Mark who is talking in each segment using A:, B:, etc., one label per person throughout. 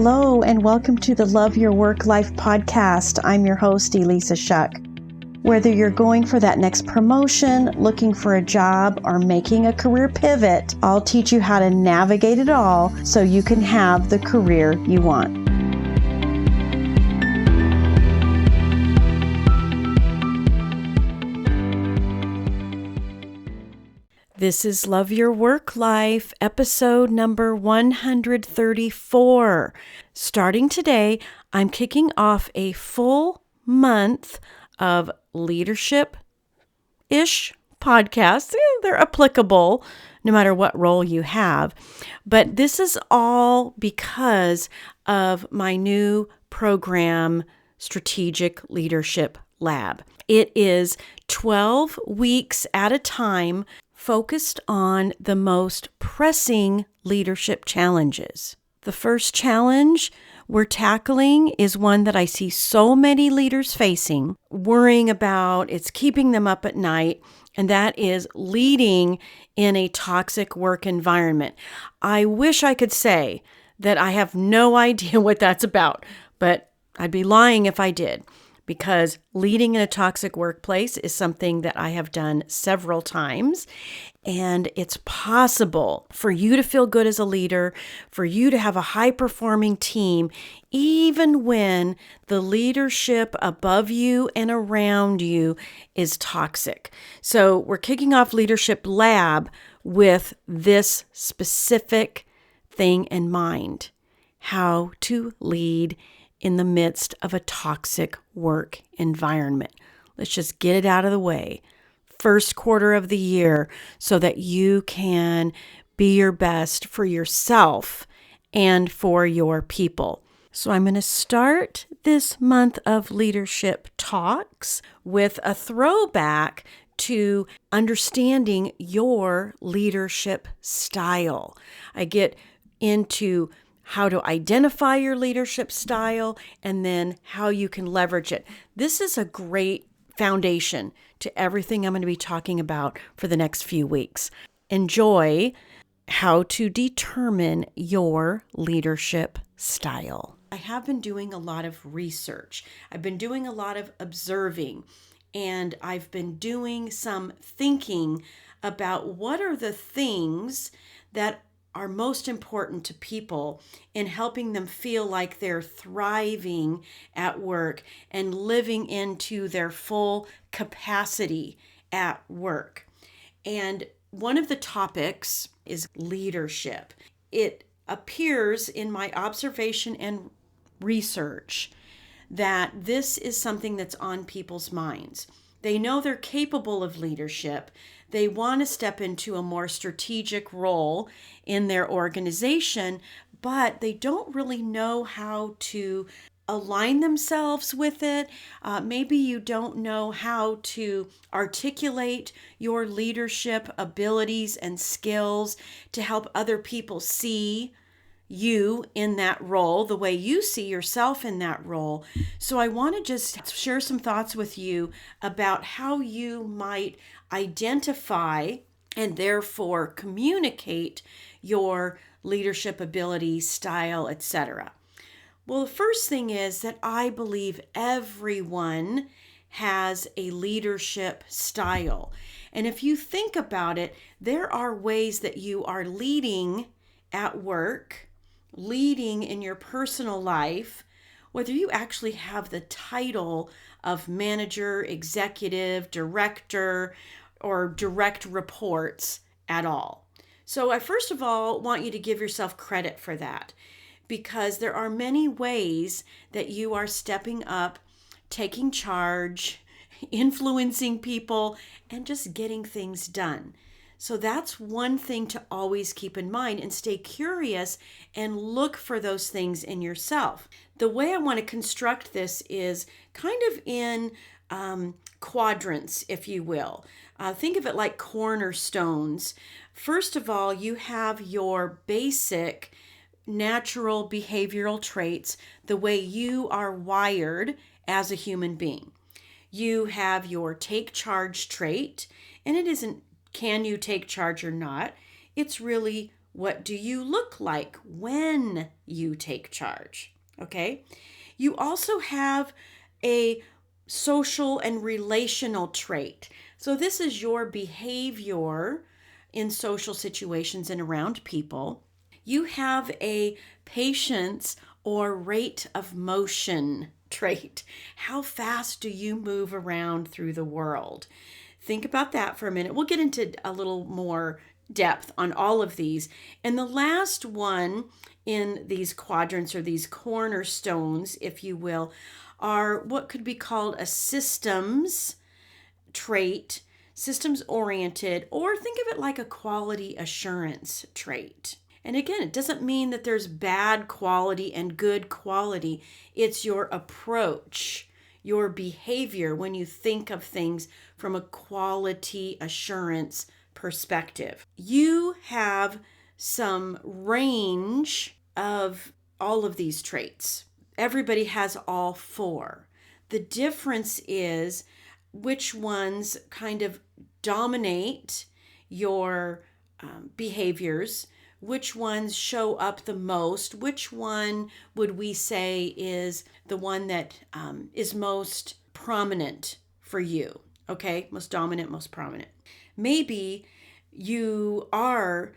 A: Hello, and welcome to the Love Your Work Life podcast. I'm your host, Elissa Shuck. Whether you're going for that next promotion, looking for a job, or making a career pivot, I'll teach you how to navigate it all so you can have the career you want. This is Love Your Work Life, episode number 134. Starting today, I'm kicking off a full month of leadership-ish podcasts. They're applicable no matter what role you have. But this is all because of my new program, Strategic Leadership Lab. It is 12 weeks at a time, focused on the most pressing leadership challenges. The first challenge we're tackling is one that I see so many leaders facing, worrying about, it's keeping them up at night, and that is leading in a toxic work environment. I wish I could say that I have no idea what that's about, but I'd be lying if I did. Because leading in a toxic workplace is something that I have done several times, and it's possible for you to feel good as a leader, for you to have a high-performing team, even when the leadership above you and around you is toxic. So we're kicking off Leadership Lab with this specific thing in mind: how to lead in the midst of a toxic work environment. Let's just get it out of the way. First quarter of the year, so that you can be your best for yourself and for your people. So I'm going to start this month of leadership talks with a throwback to understanding your leadership style. I get into how to identify your leadership style, and then how you can leverage it. This is a great foundation to everything I'm going to be talking about for the next few weeks. Enjoy how to determine your leadership style. I have been doing a lot of research. I've been doing a lot of observing, and I've been doing some thinking about what are the things that are most important to people in helping them feel like they're thriving at work and living into their full capacity at work. And one of the topics is leadership. It appears in my observation and research that this is something that's on people's minds. They know they're capable of leadership. They want to step into a more strategic role in their organization, but they don't really know how to align themselves with it. Maybe you don't know how to articulate your leadership abilities and skills to help other people see you in that role, the way you see yourself in that role. So I want to just share some thoughts with you about how you might identify and therefore communicate your leadership ability, style, etc. Well, the first thing is that I believe everyone has a leadership style. And if you think about it, there are ways that you are leading at work, leading in your personal life, whether you actually have the title of manager, executive, director, or direct reports at all. So I first of all want you to give yourself credit for that, because there are many ways that you are stepping up, taking charge, influencing people, and just getting things done. So that's one thing to always keep in mind, and stay curious and look for those things in yourself. The way I want to construct this is kind of in quadrants, if you will. Think of it like cornerstones. First of all, you have your basic natural behavioral traits, the way you are wired as a human being. You have your take charge trait, and it isn't can you take charge or not. It's really, What do you look like when you take charge? Okay. You also have a social and relational trait. So this is your behavior in social situations and around people. You have a patience or rate of motion trait. How fast do you move around through the world? Think about that for a minute. We'll get into a little more depth on all of these. And the last one in these quadrants, or these cornerstones, if you will, are what could be called a systems trait, systems oriented, or think of it like a quality assurance trait. And again, it doesn't mean that there's bad quality and good quality. It's your approach, your behavior when you think of things from a quality assurance perspective. You have some range of all of these traits. Everybody has all four. The difference is which ones kind of dominate your behaviors, which ones show up the most, which one would we say is the one that is most prominent for you, okay? Most dominant, most prominent. Maybe you are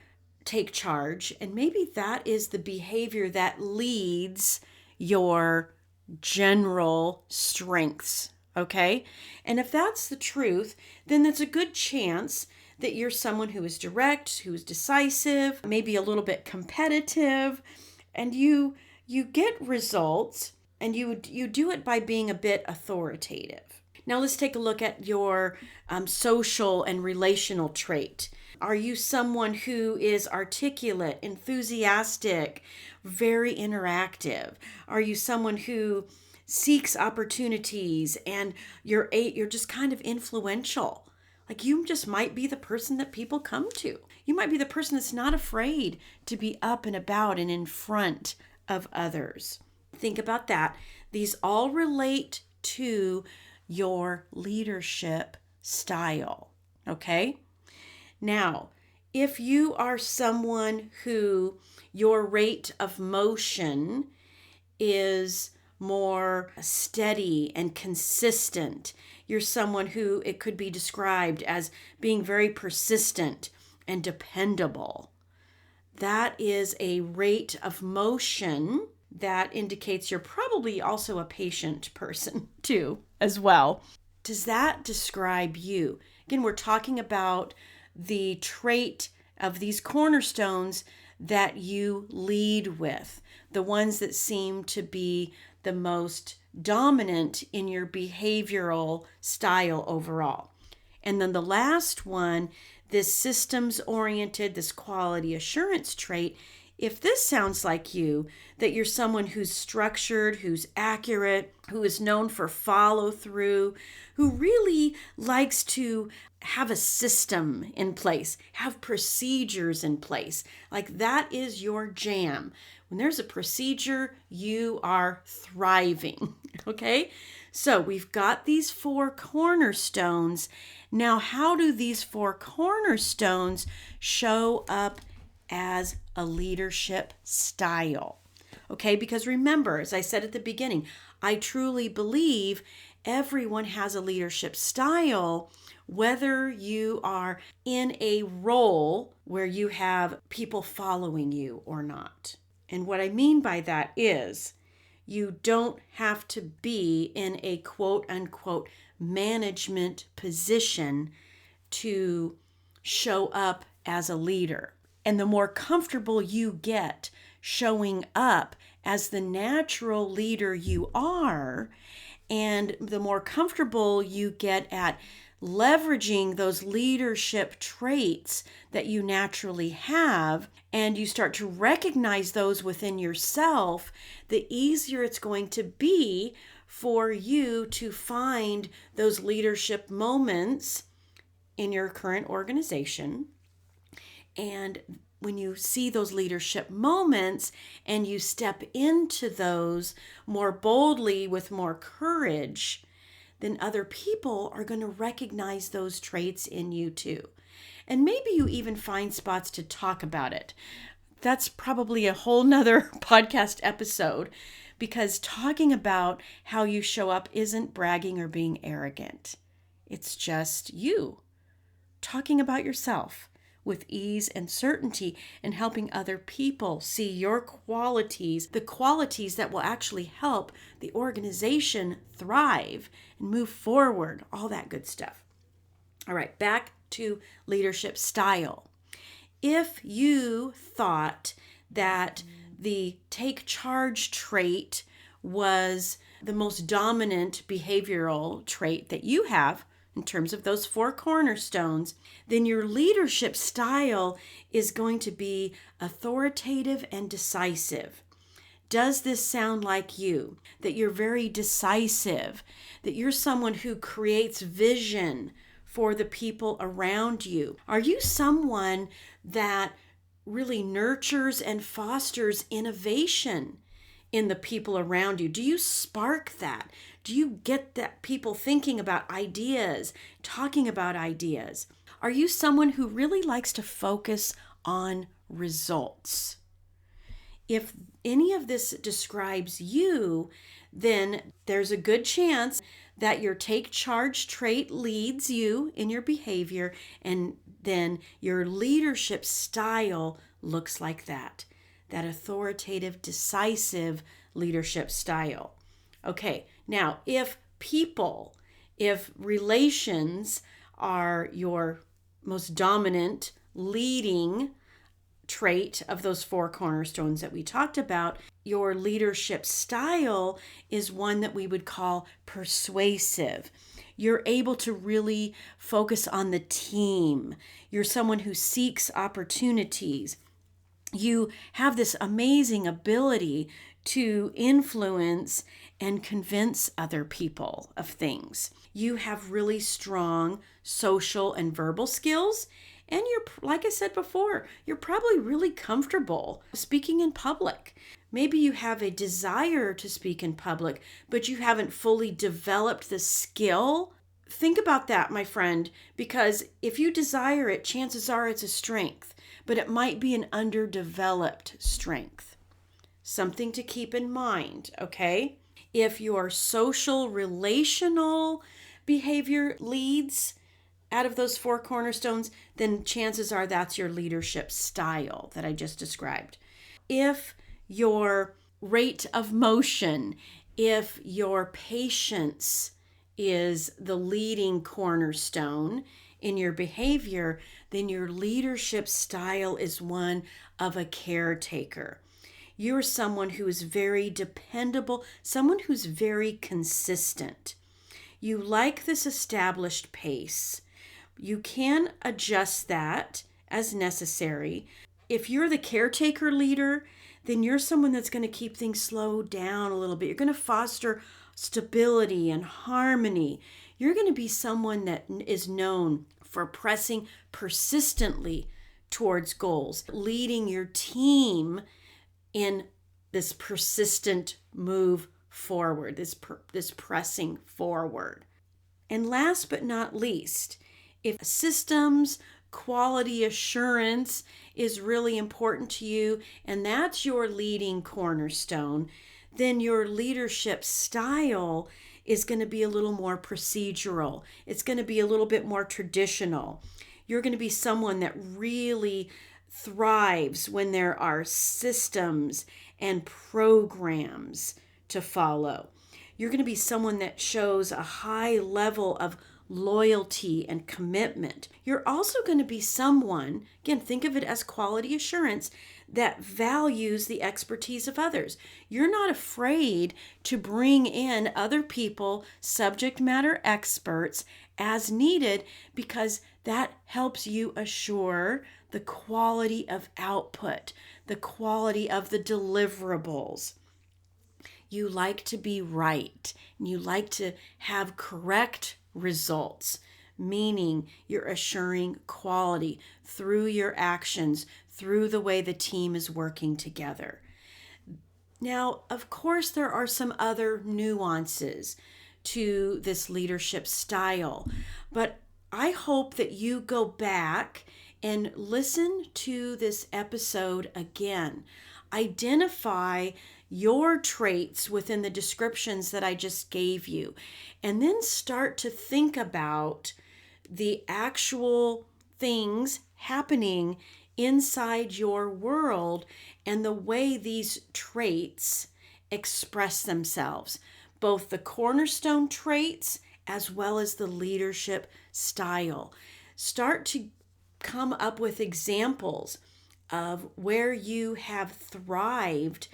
A: take charge, and maybe that is the behavior that leads your general strengths, okay? And if that's the truth, then there's a good chance that you're someone who is direct, who is decisive, maybe a little bit competitive, and you get results, and you do it by being a bit authoritative. Now let's take a look at your social and relational trait. Are you someone who is articulate, enthusiastic, very interactive? Are you someone who seeks opportunities and you're just kind of influential? Like you just might be the person that people come to. You might be the person that's not afraid to be up and about and in front of others. Think about that. These all relate to your leadership style, okay? Now, if you are someone who your rate of motion is more steady and consistent, you're someone who it could be described as being very persistent and dependable. That is a rate of motion that indicates you're probably also a patient person too, as well. Does that describe you? Again, we're talking about the trait of these cornerstones that you lead with, the ones that seem to be the most dominant in your behavioral style overall. And then the last one, this systems oriented, this quality assurance trait. If this sounds like you, that you're someone who's structured, who's accurate, who is known for follow through, who really likes to have a system in place, have procedures in place, like that is your jam. When there's a procedure, you are thriving, okay? So we've got these four cornerstones. Now, how do these four cornerstones show up as a leadership style? Okay, because remember, as I said at the beginning, I truly believe everyone has a leadership style, whether you are in a role where you have people following you or not. And what I mean by that is you don't have to be in a quote unquote management position to show up as a leader. And the more comfortable you get showing up as the natural leader you are, and the more comfortable you get at leveraging those leadership traits that you naturally have, and you start to recognize those within yourself, the easier it's going to be for you to find those leadership moments in your current organization. And when you see those leadership moments and you step into those more boldly with more courage, then other people are going to recognize those traits in you too. And maybe you even find spots to talk about it. That's probably a whole nother podcast episode, because talking about how you show up isn't bragging or being arrogant. It's just you talking about yourself with ease and certainty and helping other people see your qualities, the qualities that will actually help the organization thrive and move forward, all that good stuff. All right, back to leadership style. If you thought that the take charge trait was the most dominant behavioral trait that you have in terms of those 4 cornerstones, then your leadership style is going to be authoritative and decisive. Does this sound like you? That you're very decisive, that you're someone who creates vision for the people around you? Are you someone that really nurtures and fosters innovation in the people around you? Do you spark that? Do you get that people thinking about ideas, talking about ideas? Are you someone who really likes to focus on results? If any of this describes you, then there's a good chance that your take charge trait leads you in your behavior, and then your leadership style looks like that authoritative, decisive leadership style. Okay, now if relations are your most dominant leading trait of those 4 cornerstones that we talked about, your leadership style is one that we would call persuasive. You're able to really focus on the team. You're someone who seeks opportunities. You have this amazing ability to influence and convince other people of things. You have really strong social and verbal skills. And you're, like I said before, you're probably really comfortable speaking in public. Maybe you have a desire to speak in public, but you haven't fully developed the skill. Think about that, my friend, because if you desire it, chances are it's a strength, but it might be an underdeveloped strength. Something to keep in mind, okay? If your social relational behavior leads out of those 4 cornerstones, then chances are that's your leadership style that I just described. If your rate of motion, if your patience is the leading cornerstone in your behavior, then your leadership style is one of a caretaker. You're someone who is very dependable, someone who's very consistent. You like this established pace. You can adjust that as necessary. If you're the caretaker leader, then you're someone that's going to keep things slowed down a little bit. You're going to foster stability and harmony. You're going to be someone that is known for pressing persistently towards goals, leading your team in this persistent move forward, this pressing forward. And last but not least, if systems, quality assurance is really important to you, and that's your leading cornerstone, then your leadership style is going to be a little more procedural. It's going to be a little bit more traditional. You're going to be someone that really thrives when there are systems and programs to follow. You're going to be someone that shows a high level of loyalty and commitment. You're also going to be someone, again, think of it as quality assurance, that values the expertise of others. You're not afraid to bring in other people, subject matter experts, as needed, because that helps you assure the quality of output, the quality of the deliverables. You like to be right, and you like to have correct results, meaning you're assuring quality through your actions, through the way the team is working together. Now, of course, there are some other nuances to this leadership style, but I hope that you go back and listen to this episode again. Identify your traits within the descriptions that I just gave you, and then start to think about the actual things happening inside your world and the way these traits express themselves, both the cornerstone traits as well as the leadership style. Start to come up with examples of where you have thrived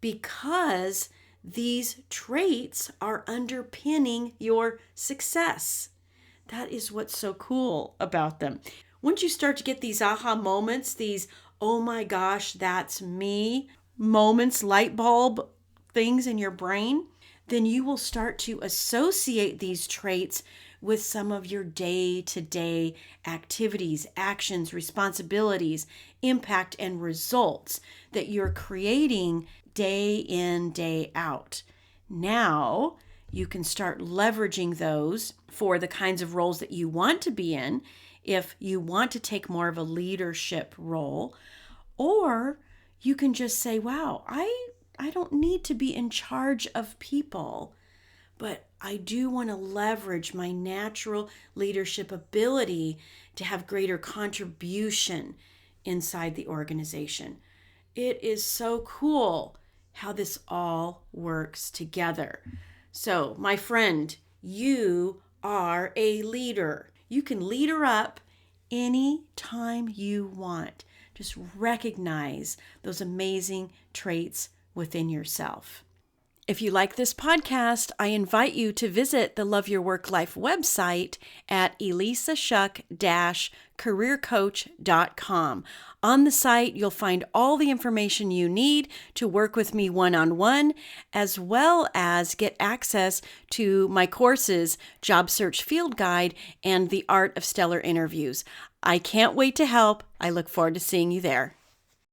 A: because these traits are underpinning your success. That is what's so cool about them. Once you start to get these aha moments, these, oh my gosh, that's me moments, light bulb things in your brain, then you will start to associate these traits with some of your day-to-day activities, actions, responsibilities, impact, and results that you're creating day in, day out. Now, you can start leveraging those for the kinds of roles that you want to be in if you want to take more of a leadership role, or you can just say, wow, I don't need to be in charge of people, but I do want to leverage my natural leadership ability to have greater contribution inside the organization. It is so cool how this all works together. So, my friend, you are a leader. You can leader up anytime you want. Just recognize those amazing traits within yourself. If you like this podcast, I invite you to visit the Love Your Work Life website at elissashuck-careercoach.com. On the site, you'll find all the information you need to work with me one-on-one, as well as get access to my courses, Job Search Field Guide, and The Art of Stellar Interviews. I can't wait to help. I look forward to seeing you there.